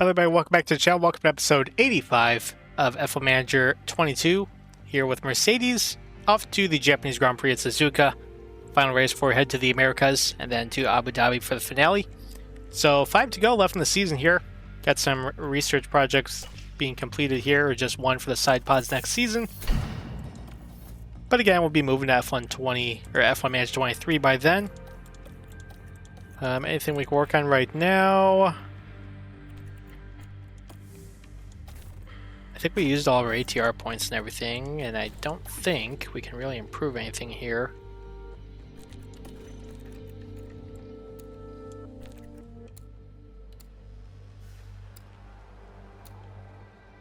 Hello everybody, welcome back to the channel. Welcome to episode 85 of F1 Manager 22. Here with Mercedes, off to the Japanese Grand Prix at Suzuka. Final race before we head to the Americas, and then to Abu Dhabi for the finale. So 5 to go left in the season here. Got some research projects being completed here, or just one for the side pods next season. But again, we'll be moving to F1 20 or F1 Manager 23 by then. Anything we can work on right now? I think we used all of our ATR points and everything, and I don't think we can really improve anything here.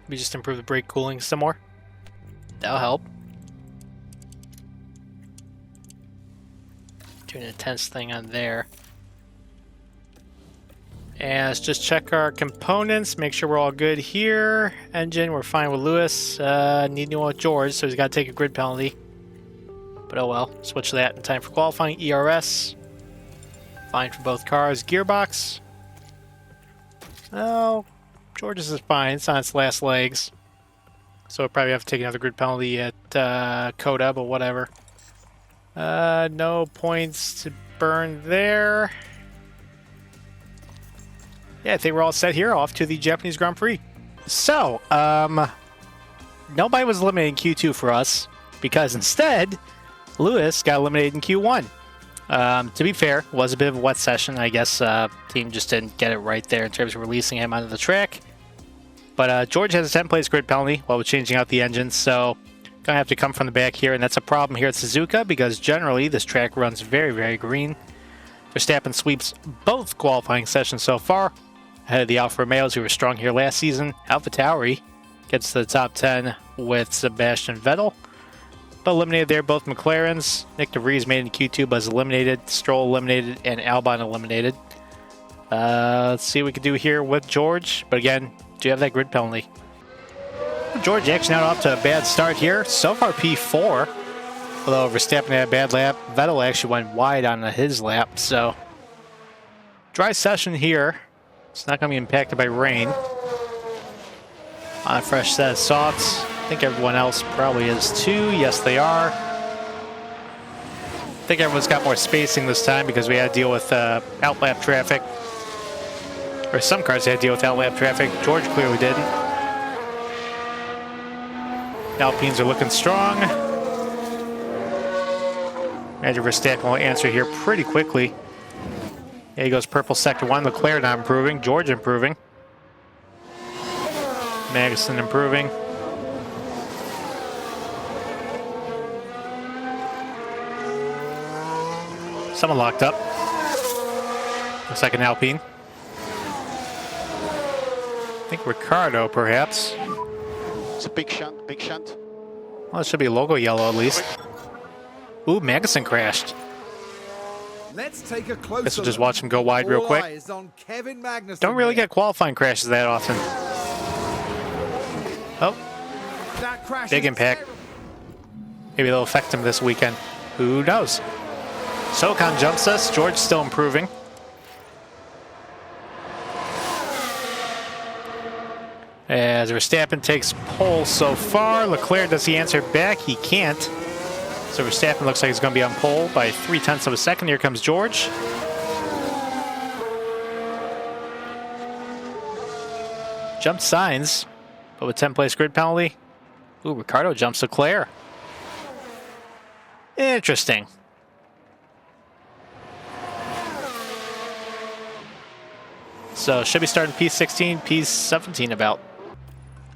We just improve the brake cooling some more. That'll help. Do an intense thing on there. And let's just check our components, make sure we're all good here. Engine, we're fine with Lewis. Need new one with George, so he's got to take a grid penalty. But oh well, switch that in time for qualifying. ERS, fine for both cars. Gearbox, oh, George's is fine. It's on its last legs, so we'll probably have to take another grid penalty at Coda, but whatever. No points to burn there. Yeah, I think we're all set here, off to the Japanese Grand Prix. So, nobody was eliminated in Q2 for us, because instead, Lewis got eliminated in Q1. To be fair, it was a bit of a wet session. I guess team just didn't get it right there in terms of releasing him onto the track. But George has a 10th-place grid penalty while we're changing out the engine, so gonna have to come from the back here, and that's a problem here at Suzuka, because generally this track runs very, very green. Verstappen sweeps both qualifying sessions so far, ahead of the Alfa Romeos, who were strong here last season. AlphaTauri gets to the top 10 with Sebastian Vettel, but eliminated there, both McLarens. Nick DeVries made it in Q2, but is eliminated. Stroll eliminated, and Albon eliminated. Let's see what we can do here with George, but again, do you have that grid penalty? George actually not off to a bad start here. So far P4, although Verstappen had a bad lap. Vettel actually went wide on his lap, so dry session here. It's not going to be impacted by rain. On a fresh set of softs. I think everyone else probably is too. Yes, they are. I think everyone's got more spacing this time because we had to deal with outlap traffic. Or some cars had to deal with outlap traffic. George clearly didn't. Alpines are looking strong. Imagine Verstappen will answer here pretty quickly. Yeah, he goes purple sector 1. Leclerc not improving. George improving. Magnussen improving. Someone locked up. Looks like an Alpine. I think Ricardo, perhaps. It's a big shunt, big shunt. Well, it should be logo yellow at least. Ooh, Magnussen crashed. Let's take a closer Guess we'll just watch him go wide real quick. Don't really get qualifying crashes that often. Oh, big impact. Maybe they'll affect him this weekend. Who knows? Socon jumps us. George still improving. As Verstappen takes pole so far. Leclerc, does he answer back? He can't. So Verstappen looks like he's going to be on pole by 0.3 of a second. Here comes George. Jump signs, but with 10th-place grid penalty. Ooh, Ricardo jumps Leclerc. Interesting. So should be starting P16, P17 about.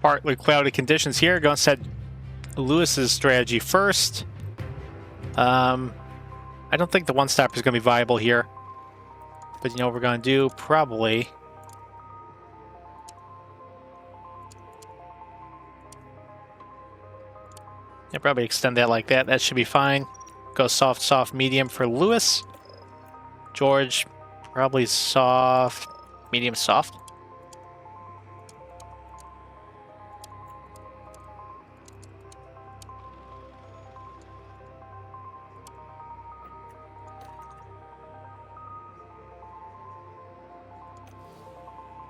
Partly cloudy conditions here. Going to set Lewis's strategy first. I don't think the one-stopper is going to be viable here. But you know what we're going to do? Probably. Yeah, probably extend that like that. That should be fine. Go soft, soft, medium for Lewis. George, probably soft, medium, soft.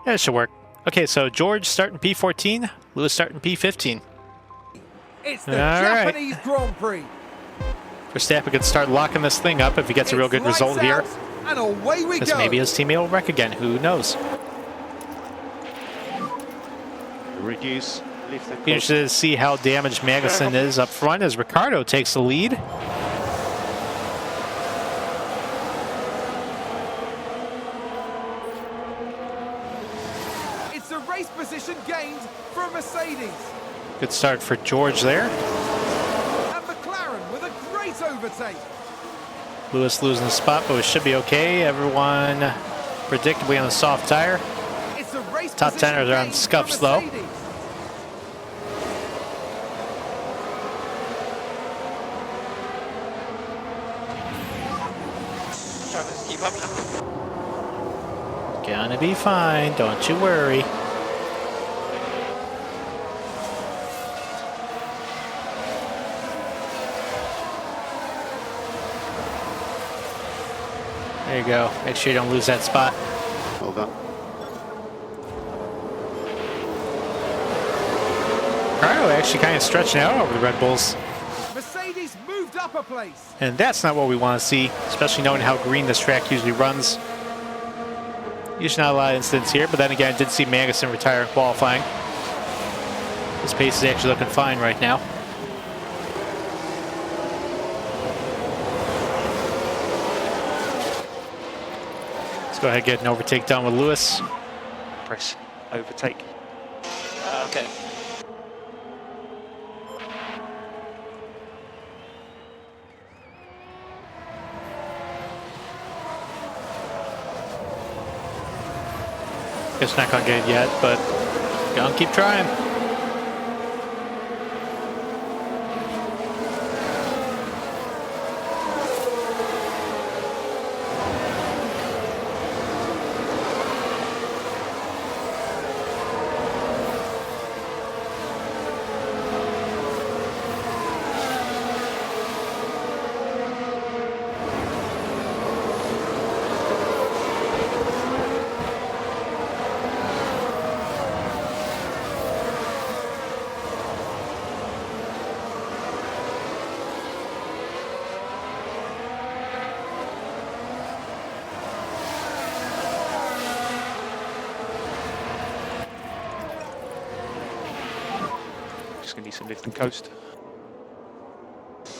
Yeah, it should work. Okay, so George starting P14, Lewis starting P15. It's the All right. Japanese Grand Prix. Verstappen could start locking this thing up if he gets a real good It's result lights here. out, and away we Because go. maybe his teammate will wreck again. Who knows? Reduce, lift and Be interested to see how damaged Magnussen is up front as Ricciardo takes the lead. It's a race position gained for Mercedes. Good start for George there. And McLaren with a great overtake. Lewis losing the spot, but it should be okay. Everyone predictably on the soft tire. It's a race Top position teners are on gained for scuffs, though. Mercedes. Keep up now. Gonna be fine, don't you worry. There you go. Make sure you don't lose that spot. well done. Ricciardo actually kind of stretching out over the Red Bulls. Mercedes moved up a place. And that's not what we want to see, especially knowing how green this track usually runs. Usually not a lot of incidents here, but then again, I did see Magnussen retire in qualifying. His pace is actually looking fine right now. Let's go ahead and get an overtake done with Lewis. Press overtake. Okay. Guess not gonna get it yet, but gonna keep trying. Just gonna need some lift and coast.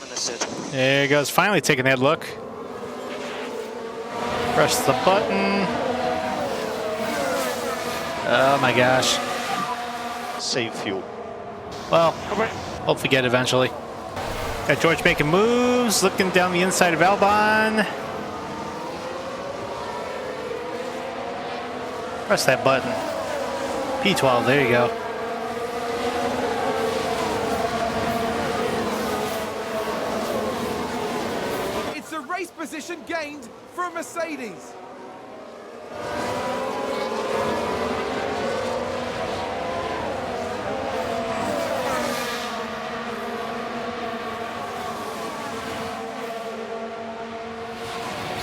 Understood. There he goes, finally taking that look. Press the button. Oh my gosh. Save fuel. Well, hopefully get it eventually. Got George making moves, looking down the inside of Albon. Press that button. P12, there you go. It's a race position gained for Mercedes.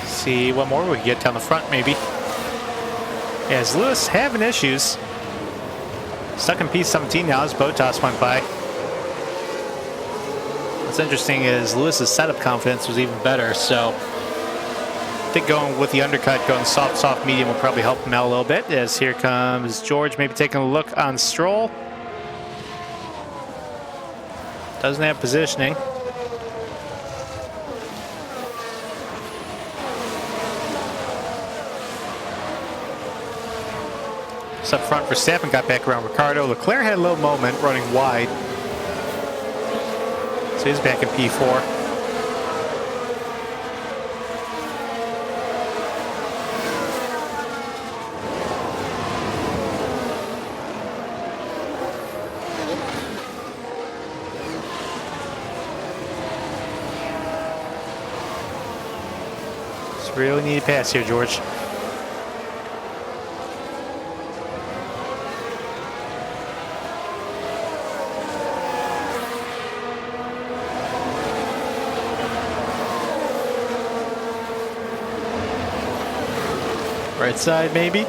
See what more we can get down the front, maybe. As Lewis having issues. Stuck in P17 now as Bottas went by. What's interesting is Lewis's setup confidence was even better, so I think going with the undercut, going soft, medium will probably help him out a little bit. As here comes George, maybe taking a look on Stroll. Doesn't have positioning. Up front, Verstappen got back around Ricciardo. Leclerc had a little moment running wide. So he's back in P4. Just really need a pass here, George. Right side, maybe.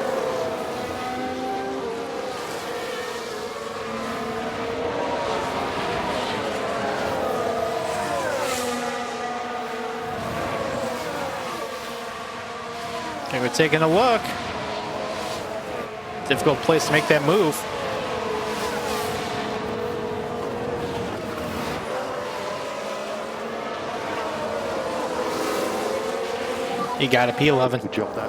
we're taking a look. Difficult place to make that move. You got a P11. Good job there.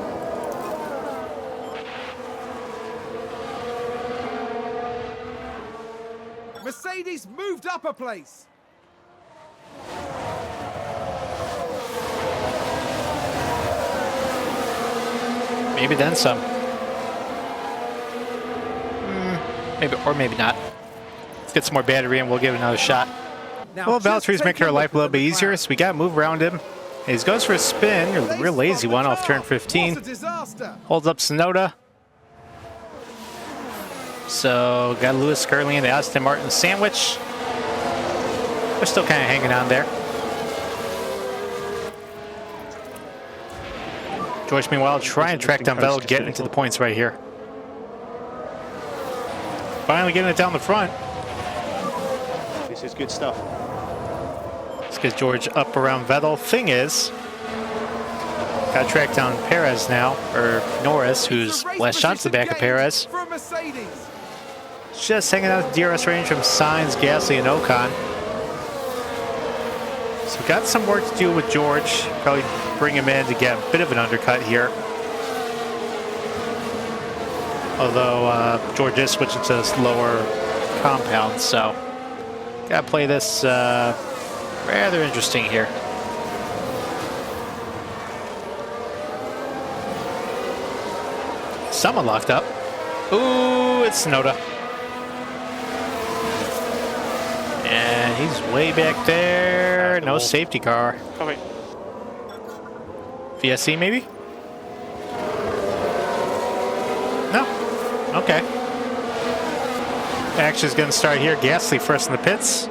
Mercedes moved up a place. Maybe then some. Maybe, or maybe not. Let's get some more battery and we'll give it another shot. Now, Well, just Valtteri's take making our look life a little at bit the easier, McLaren. so we got to move around him. He goes for a spin, a They real lazy spot one the off turn car. 15. What a disaster. Holds up Sonoda. So, got Lewis currently in the Aston Martin sandwich. We're still kind of hanging on there. George, meanwhile, trying to track down Vettel, getting into the points right here. Finally getting it down the front. This is good stuff. Let's get George up around Vettel. Thing is, got to track down Perez now, or Norris, who's It's a race last shot to the back of position Perez. gained for a Mercedes. Just hanging out the DRS range from Sainz, Gasly, and Ocon. So got some work to do with George. Probably bring him in to get a bit of an undercut here. Although George is switching to this lower compound, so gotta play this rather interesting here. Someone locked up. Ooh, it's Sonoda. And he's way back there. No safety car. Coming. VSC maybe? No. Okay. Action's going to start here. Gasly first in the pits.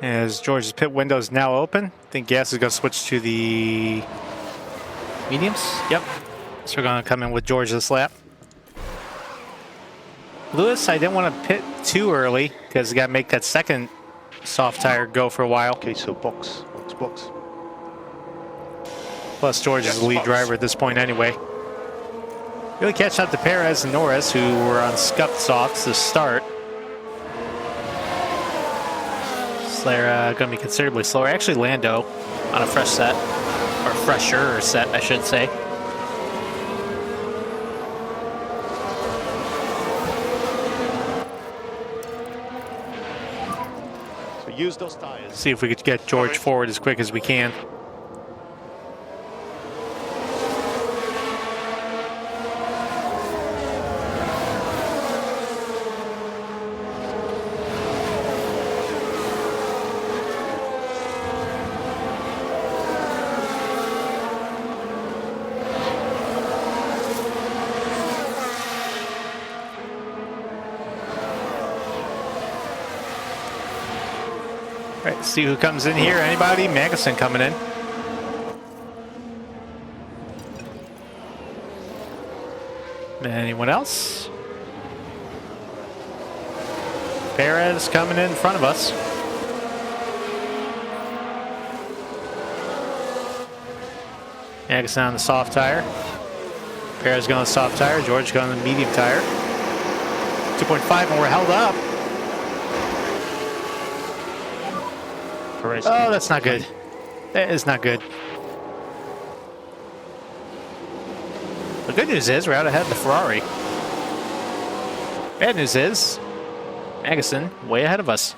As George's pit window is now open. I think Gasly's going to switch to the mediums. Yep. So we're going to come in with George this lap. Lewis, I didn't want to pit too early because you got to make that second soft tire go for a while. Okay, so box. Plus, George is the lead driver at this point anyway. Really catching up to Perez and Norris, who were on scuffed softs to start. So they're going to be considerably slower. Actually, Lando on a fresh set, or fresher set, I should say. So use those tires. See if we could get George forward as quick as we can. All right, see who comes in here. Anybody? Magnussen coming in. Anyone else? Perez coming in front of us. Magnussen on the soft tire. Perez going on the soft tire. George going on the medium tire. 2.5, and we're held up. Oh, that's not good. That is not good. The good news is we're out ahead of the Ferrari. Bad news is Magnussen way ahead of us.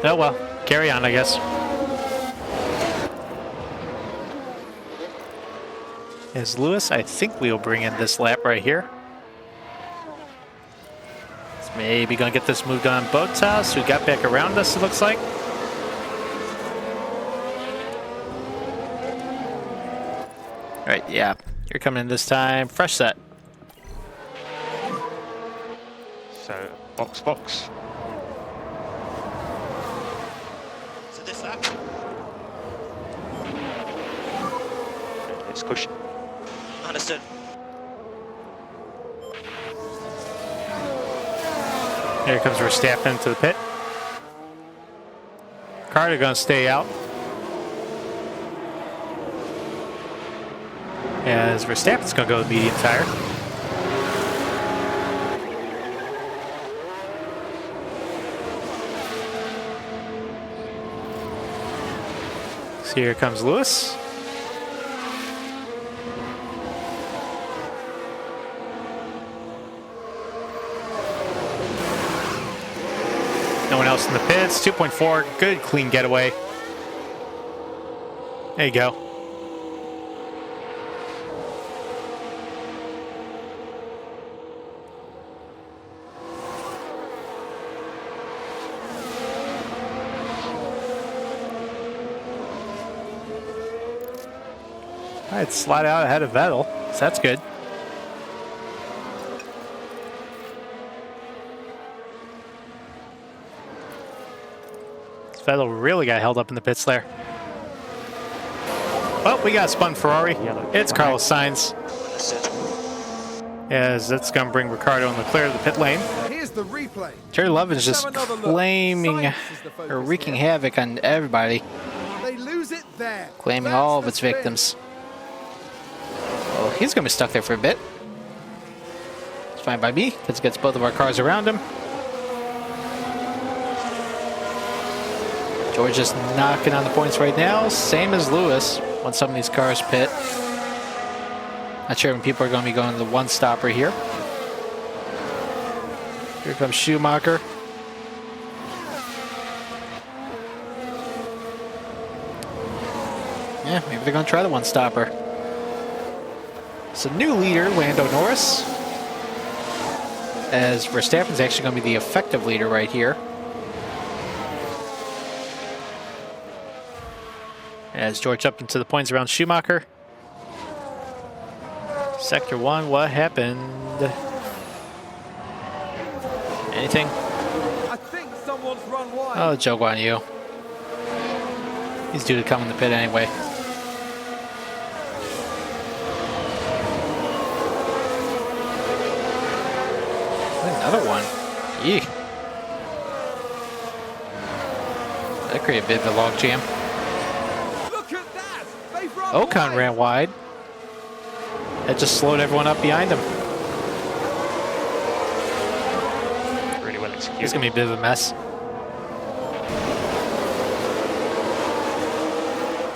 Oh well, carry on, I guess. As Lewis, I think we'll bring in this lap right here. Maybe gonna get this moved on Bottas, who got back around us, it looks like. All right, yeah, you're coming in this time. Fresh set. So, box. So this lap? It's cushion. Understood. Here comes Verstappen to the pit. Ricardo going to stay out. As Verstappen's going to go with medium tire. So here comes Lewis. No one else in the pits. 2.4. Good clean getaway. There you go. All right, slide out ahead of Vettel, so that's good. Vettel really got held up in the pits there. Oh, we got a spun Ferrari. It's Carlos Sainz. As that's going to bring Ricardo and Leclerc to the pit lane. Here's the replay. Terry Lovin's just Let's have another look. claiming Sainz is the focus or wreaking here. havoc on everybody, They lose it there. claiming That's all of the its spin. victims. Oh, he's going to be stuck there for a bit. It's fine by me, because it gets both of our cars around him. George just knocking on the points right now, same as Lewis when some of these cars pit. Not sure when people are going to be going to the one stopper here. Here comes Schumacher. Yeah, maybe they're going to try the one stopper. So new leader, Lando Norris. As Verstappen's actually going to be the effective leader right here. As George up into the points around Schumacher. Sector 1, what happened? Anything? I think someone's run wide. Oh, Joe Guan Yu. He's due to come in the pit anyway. Another one. Yee. That created a bit of a log jam. Look at that. They've run Ocon wide. ran wide. That just slowed everyone up behind him. Really well It's executed. going to be a bit of a mess.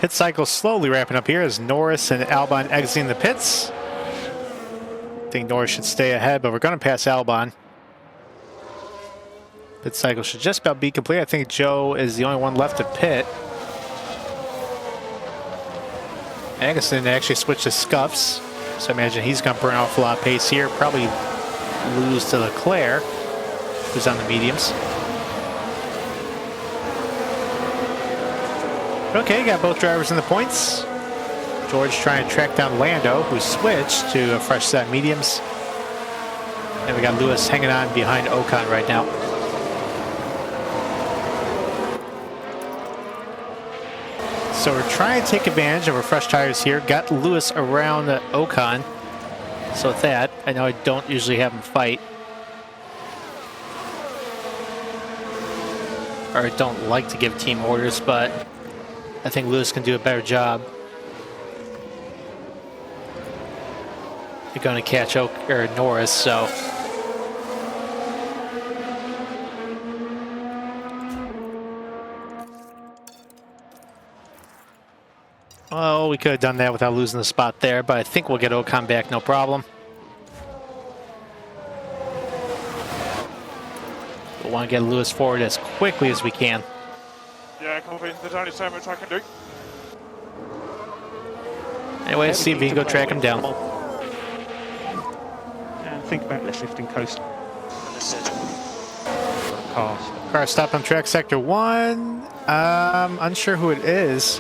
Pit cycle slowly wrapping up here as Norris and Albon exiting the pits. I think Norris should stay ahead, but we're going to pass Albon. Pit cycle should just about be complete. I think Joe is the only one left to pit. Magnussen actually switched to scuffs, so I imagine he's going to burn off a lot of pace here. Probably lose to Leclerc, who's on the mediums. Okay, got both drivers in the points. George trying to track down Lando, who switched to a fresh set of mediums. And we got Lewis hanging on behind Ocon right now. So we're trying to take advantage of our fresh tires here. Got Lewis around Ocon. So with that, I know I don't usually have him fight. Or I don't like to give team orders, but I think Lewis can do a better job. You're going to catch Norris, so. Well, we could have done that without losing the spot there, but I think we'll get Ocon back, no problem. We'll want to get Lewis forward as quickly as we can. Yeah, confidence. There's only so much I can do. Anyway, let's see if we can go track him down. And think about less lifting coast. Understood. Cars. Car stop on track sector 1. Unsure who it is.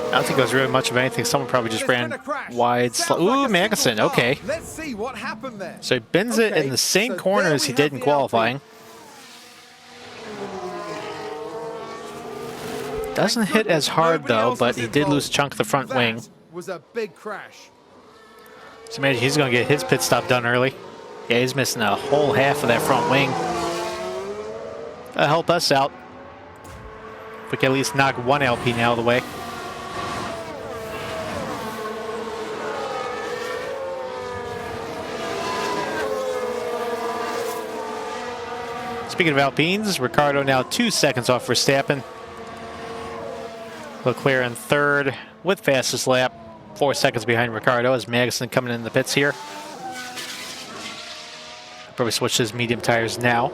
I don't think it was really much of anything. Someone probably just There's been ran a crash. wide. Sounds Ooh, like a Magnussen. single car. Okay. Let's see what happened there. So he bends it in the same so corner there as he we did have in the qualifying. Doesn't hit as hard Nobody though, else but was he did lose a involved. chunk of the front That wing. was a big crash. So imagine he's going to get his pit stop done early. Yeah, he's missing a whole half of that front wing. help us out. If we can at least knock one Alpine out of the way. Speaking of Alpines, Ricciardo now 2 seconds off Verstappen. Leclerc in third with fastest lap. 4 seconds behind Ricciardo as Magnussen coming in the pits here. Probably switch his medium tires now.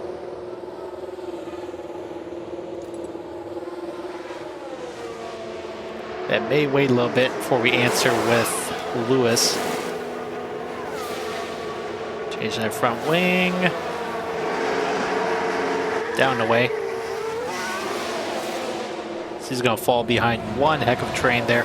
That may wait a little bit before we answer with Lewis. Changing that front wing. Down and away. So he's going to fall behind one heck of a train there.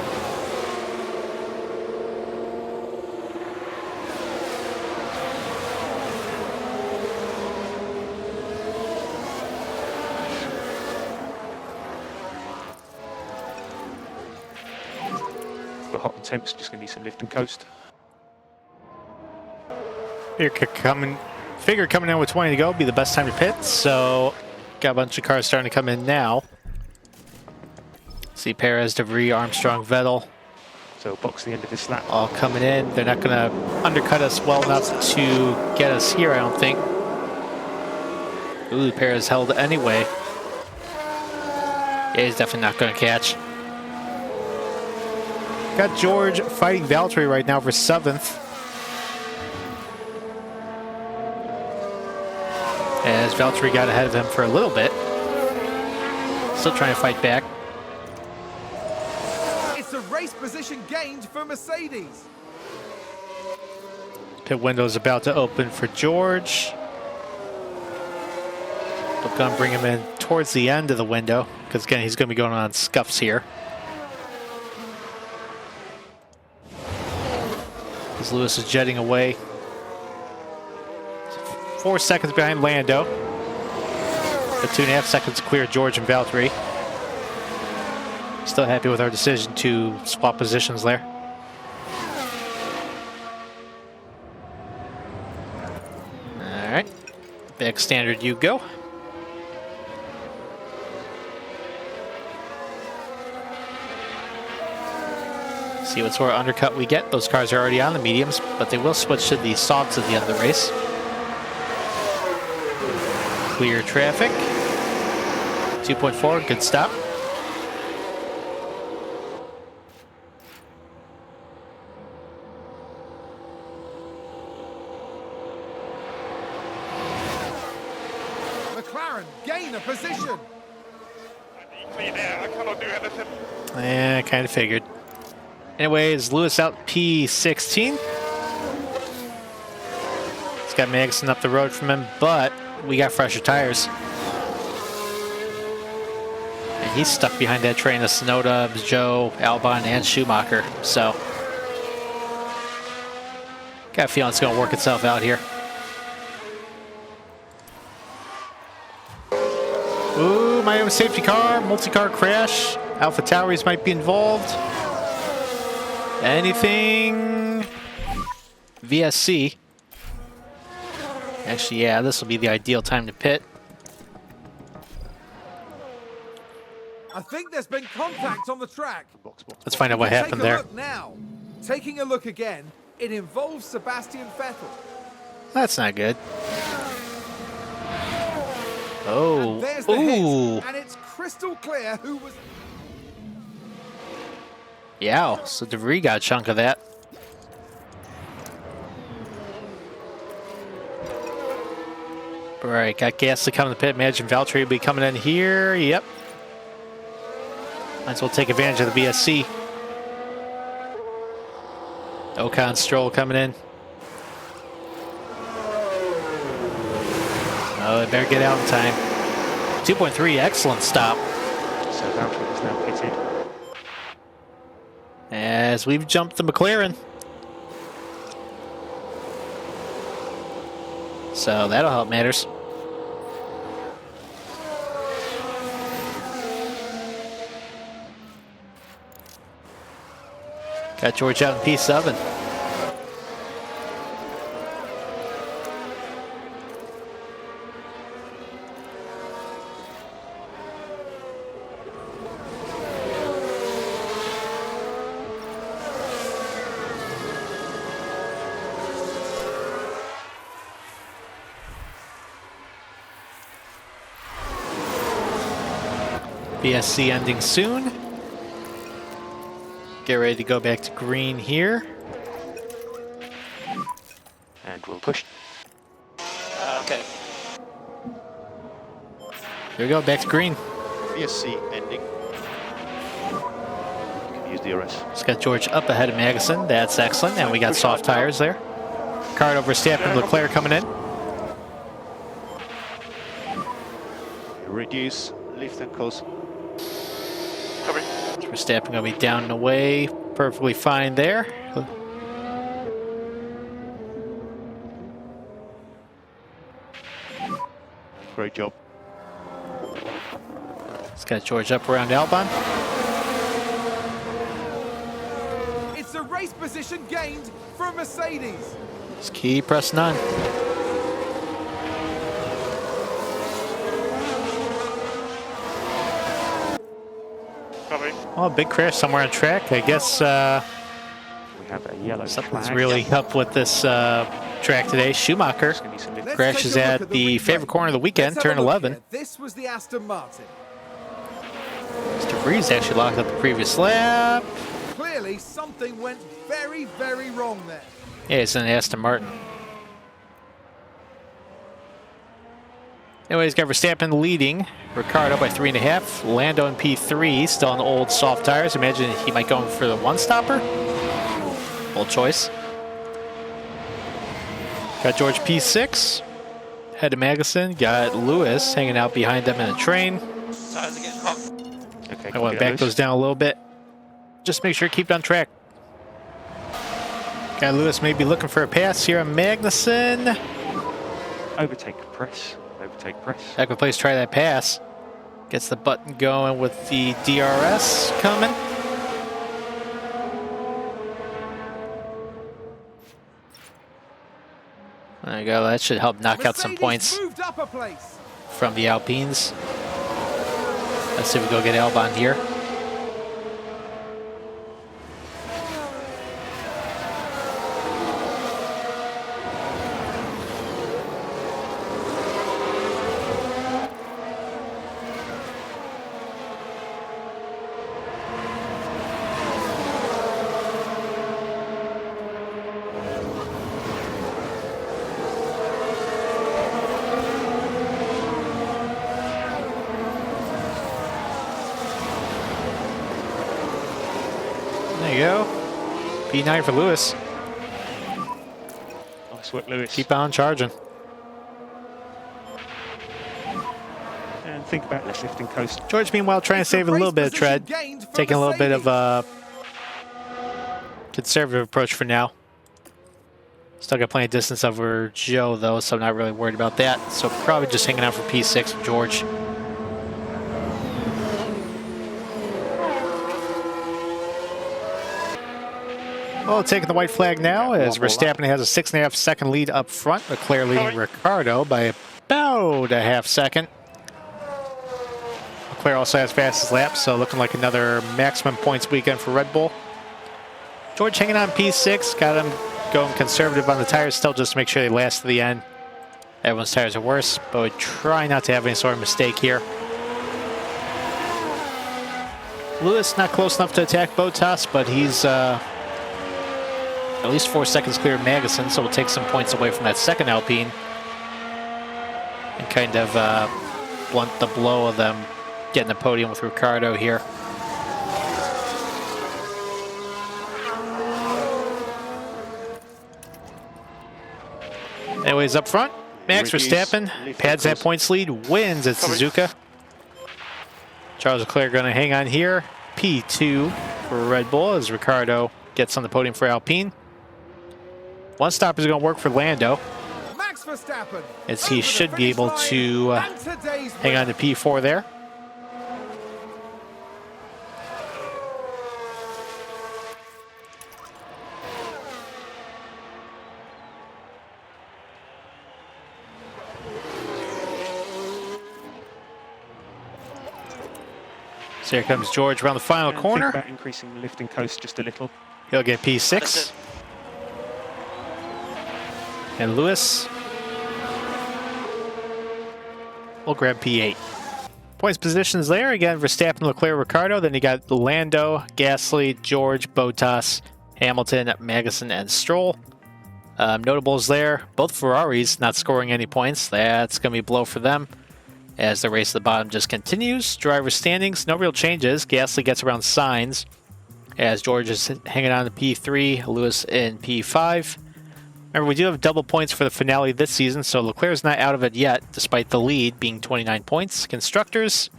The hot and temps, just going to need some lift and coast. Figure coming in with 20 to go be the best time to pit, so got a bunch of cars starting to come in now. See Perez, DeVries, Armstrong, Vettel. So box the end of this lap. All coming in. They're not going to undercut us well enough to get us here, I don't think. Ooh, Perez held anyway. Yeah, he's definitely not going to catch. Got George fighting Valtteri right now for 7th. As Valtteri got ahead of him for a little bit. Still trying to fight back. It's a race position gained for Mercedes. Pit window's about to open for George. We're going to bring him in towards the end of the window because again he's going to be going on scuffs here. As Lewis is jetting away. 4 seconds behind Lando. But 2.5 seconds to clear George and Valtteri. Still happy with our decision to swap positions there. Alright. Back standard you go. See what sort of undercut we get. Those cars are already on the mediums, but they will switch to the softs at the end of the race. Clear traffic. 2.4, good stop. McLaren gain a position. I cannot do anything. Yeah, kind of figured. Anyways, Lewis out P16. He's got Magnussen up the road from him, but we got fresher tires. And he's stuck behind that train of Tsunoda, Joe, Albon, and Schumacher. So, got a feeling it's going to work itself out here. Ooh, might have a safety car, multi-car crash. Alpha Tauris might be involved. Anything? VSC. Actually, yeah, this will be the ideal time to pit. I think there's been contact on the track. Let's find out what happened there. Take a look now. Taking a look again, it involves Sebastian Vettel. That's not good. Oh, And there's the ooh. hit, and it's crystal clear who was... Yeah, so DeVries got a chunk of that. All right, got gas to come to the pit. Imagine Valtteri will be coming in here. Yep. Might as well take advantage of the BSC. Ocon, Stroll coming in. Oh, they better get out in time. 2.3, excellent stop. So Valtteri is now pitted. As we've jumped the McLaren. So that'll help matters. Got George out in P7. BSC ending soon. Get ready to go back to green here. And we'll push. Okay. Here we go, back to green. BSC ending. You can use DRS. Just got George up ahead of Magnussen. That's excellent. And we got soft tires there. Ricardo, Verstappen, Leclerc coming in. Reduce, lift and coast. Covering. Verstappen going to be down and away. Perfectly fine there. Great job. Just got George up around Alpine. It's a race position gained from Mercedes. Just keep pressing on. Covering. Oh, big crash somewhere on track. I guess We have a yellow something's flag. really up with this track today. Schumacher There's gonna be some lift. Let's crashes take a look at the the replay. favorite corner of the weekend, Let's have turn a look 11. here. This was the Aston Martin. Mr. Vries actually locked up the previous lap. Clearly, something went very, very wrong there. Yeah, it's an Aston Martin. Anyways, got Verstappen leading. Ricardo by 3.5. Lando in P3, still on the old soft tires. Imagine he might go for the one-stopper. Bold choice. Got George P6. Head to Magnussen. Got Lewis hanging out behind them in a train. Tires are getting hot. Okay, I want to copy that, back those Lewis. down a little bit. Just make sure to keep it on track. Got Lewis maybe looking for a pass here on Magnussen. Overtake press. Overtake press. Back in place, try that pass. Gets the button going with the DRS coming. There you go. That should help knock out some Mercedes points moved up a place. from the Alpines. Let's see if we go get Albon here. There you go. P9 for Lewis. Nice work, Lewis. Keep on charging. And think about this lifting coast. George, meanwhile, trying to It's a save a little race bit of position tread. gained from Taking a little bit of Mercedes. a conservative approach for now. Still got plenty of distance over Joe, though, so I'm not really worried about that. So probably just hanging out for P6 with George. Well, taking the white flag now as Verstappen has a 6.5 second lead up front. Leclerc leading Ricardo by about a half second. Leclerc also has fastest lap, so looking like another maximum points weekend for Red Bull. George hanging on P6, got him going conservative on the tires still just to make sure they last to the end. Everyone's tires are worse, but we try not to have any sort of mistake here. Lewis not close enough to attack Bottas, but he's at least 4 seconds clear of Magnussen, so we'll take some points away from that second Alpine and kind of blunt the blow of them getting the podium with Ricardo here. Anyways, up front, Max Verstappen pads that points lead, wins at Suzuka. Charles Leclerc going to hang on here. P2 for Red Bull as Ricardo gets on the podium for Alpine. One stop is going to work for Lando, Max Verstappen. as he over the should be finish able line, to and today's hang on winner. to P4 there. So here comes George around the final And corner. Think about increasing the lifting coast just a little. He'll get P6. Understood. And Lewis will grab P8. points positions there. Again, Verstappen, Leclerc, Ricardo. Then you got Lando, Gasly, George, Bottas, Hamilton, Magnussen, and Stroll. Notables there. Both Ferraris not scoring any points. That's going to be a blow for them as the race at the bottom just continues. Driver standings, no real changes. Gasly gets around Sainz as George is hanging on to P3, Lewis in P5. Remember, we do have double points for the finale this season, so Leclerc's not out of it yet, despite the lead being 29 points. Constructors,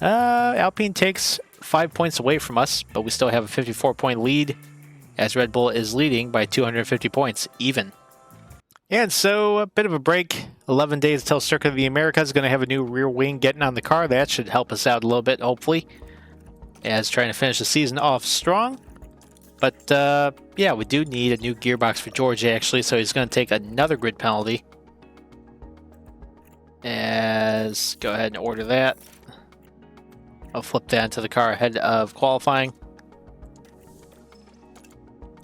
Alpine takes 5 points away from us, but we still have a 54-point lead, as Red Bull is leading by 250 points, even. And so, a bit of a break. 11 days until Circuit of the Americas is going to have a new rear wing getting on the car. That should help us out a little bit, hopefully, as trying to finish the season off strong. But, yeah, we do need a new gearbox for George, actually, so he's going to take another grid penalty. As, go ahead and order that. I'll flip that into the car ahead of qualifying.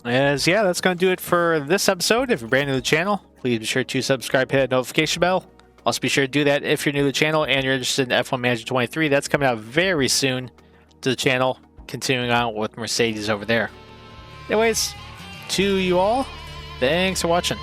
As, yeah, that's going to do it for this episode. If you're brand new to the channel, please be sure to subscribe, hit that notification bell. Also, be sure to do that if you're new to the channel and you're interested in F1 Manager 23. That's coming out very soon to the channel, continuing on with Mercedes over there. Anyways, to you all, thanks for watching.